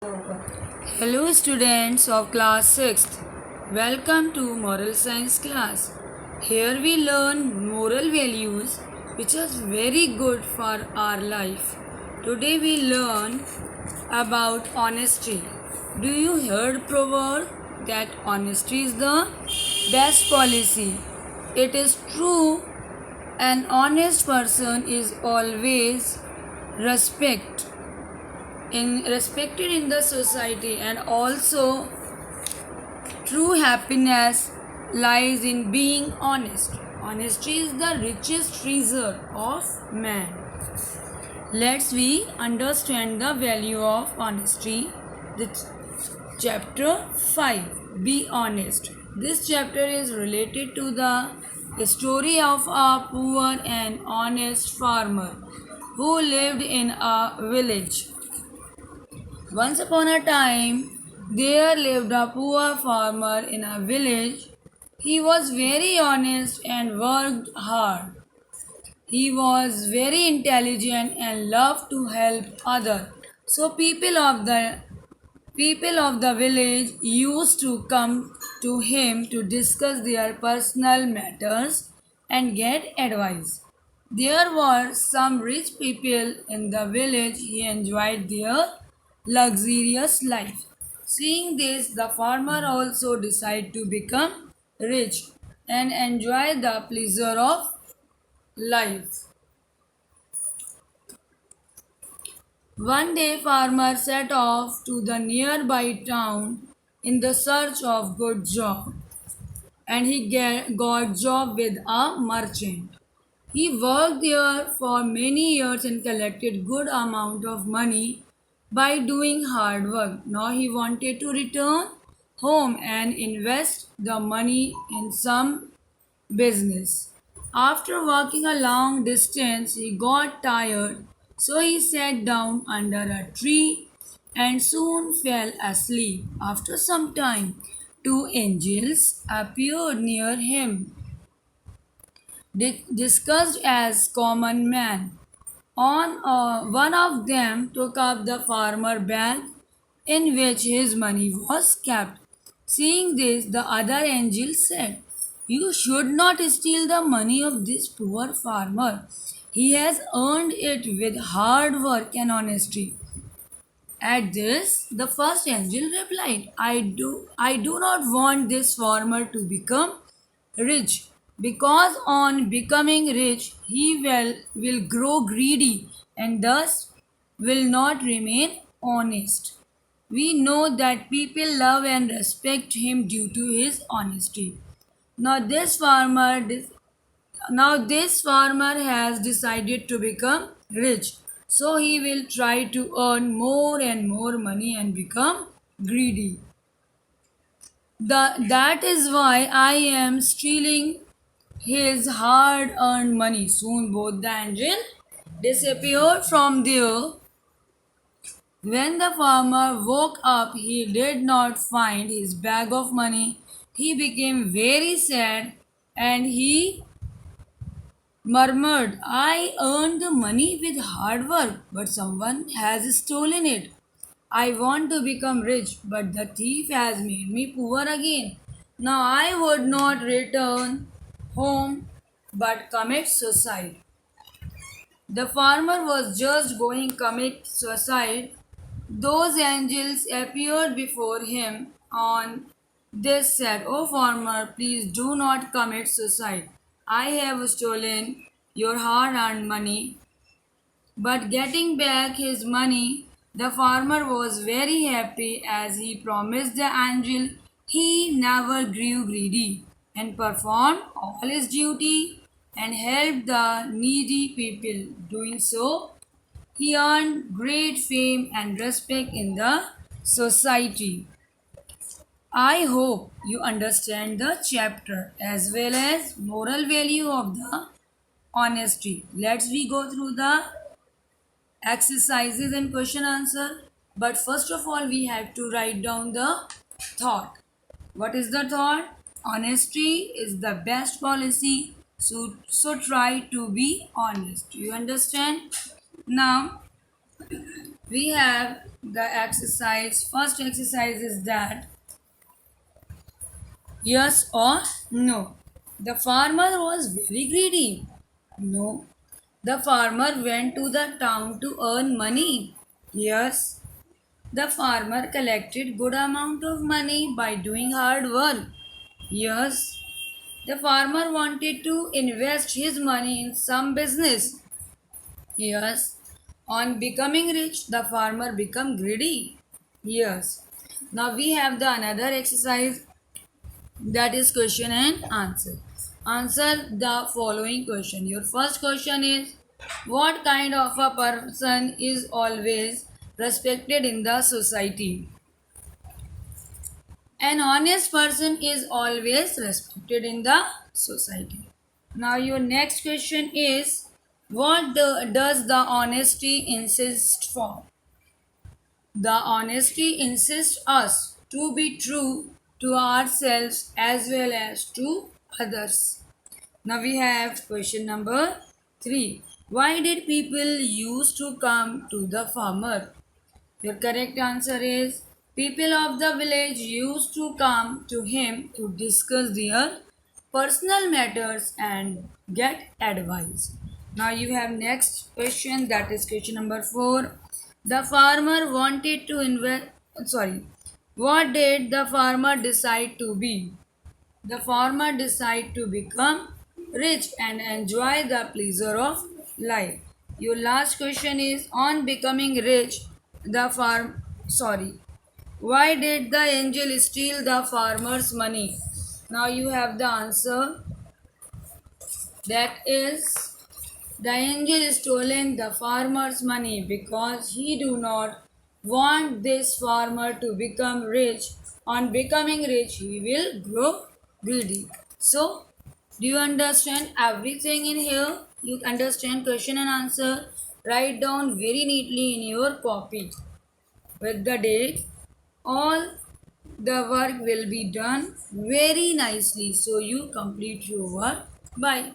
Hello students of class 6th. Welcome to moral science class. Here we learn moral values which are very good for our life. Today we learn about honesty. Do you heard proverb that honesty is the best policy? It is true. An honest person is always respect respected in the society, and also true happiness lies in being honest. Honesty is the richest treasure of man. Let's we understand the value of honesty. The chapter 5, be honest. This chapter is related to the story of a poor and honest farmer who lived in a village. Once upon a time, there lived a poor farmer in a village. He was very honest and worked hard. He was very intelligent and loved to help others. So people of the village used to come to him to discuss their personal matters and get advice. There were some rich people in the village. He enjoyed their luxurious life. Seeing this, the farmer also decided to become rich and enjoy the pleasure of life. One day, farmer set off to the nearby town in the search of good job, and he got job with a merchant. He worked there for many years and collected good amount of money by doing hard work. Now he wanted to return home and invest the money in some business. After walking a long distance, he got tired, so he sat down under a tree and soon fell asleep. After some time, two angels appeared near him, discussed as common man. One of them took up the farmer bag in which his money was kept. Seeing this, the other angel said, "You should not steal the money of this poor farmer. He has earned it with hard work and honesty." At this, the first angel replied, I do not want this farmer to become rich, because on becoming rich he will grow greedy and thus will not remain honest. We know that people love and respect him due to his honesty. Now this farmer now this farmer has decided to become rich, so he will try to earn more and more money and become greedy. That is why I am stealing his hard earned money. Soon both the angels disappeared from there. When the farmer woke up, he did not find his bag of money. He became very sad and he murmured, I earned the money with hard work, but someone has stolen it. I want to become rich, but the thief has made me poor again. Now I would not return home but commit suicide. The farmer was just going to commit suicide. Those angels appeared before him on this said, "O farmer, please do not commit suicide. I have stolen your hard earned money." But getting back his money, the farmer was very happy as he promised the angel he never grew greedy and performed all his duty and helped the needy people. Doing so, he earned great fame and respect in the society. I hope you understand the chapter as well as moral value of the honesty. Let's we go through the exercises and question answer. But first of all, we have to write down the thought. What is the thought? Honesty is the best policy, so try to be honest. You understand? Now we have the exercise. First exercise is that yes or no. The farmer was very greedy. No. The farmer went to the town to earn money. Yes. The farmer collected good amount of money by doing hard work. Yes. The farmer wanted to invest his money in some business. Yes. On becoming rich, the farmer become greedy. Yes. Now we have the another exercise, that is question and answer. Answer the following question. Your first question is, what kind of a person is always respected in the society? An honest person is always respected in the society. Now your next question is, what does the honesty insist for? The honesty insists us to be true to ourselves as well as to others. Now we have question number 3. Why did people used to come to the farmer? Your correct answer is, people of the village used to come to him to discuss their personal matters and get advice. Now you have next question, that is question number 4. The farmer wanted to invest, sorry, what did the farmer decide to be? The farmer decided to become rich and enjoy the pleasure of life. Your last question is, on becoming rich, the farm sorry. Why did the angel steal the farmer's money? Now you have the answer. That is, the angel stolen the farmer's money because he do not want this farmer to become rich. On becoming rich, he will grow greedy. So, do you understand everything in here? You understand question and answer? Write down very neatly in your copy with the date. All the work will be done very nicely. So, you complete your work. Bye.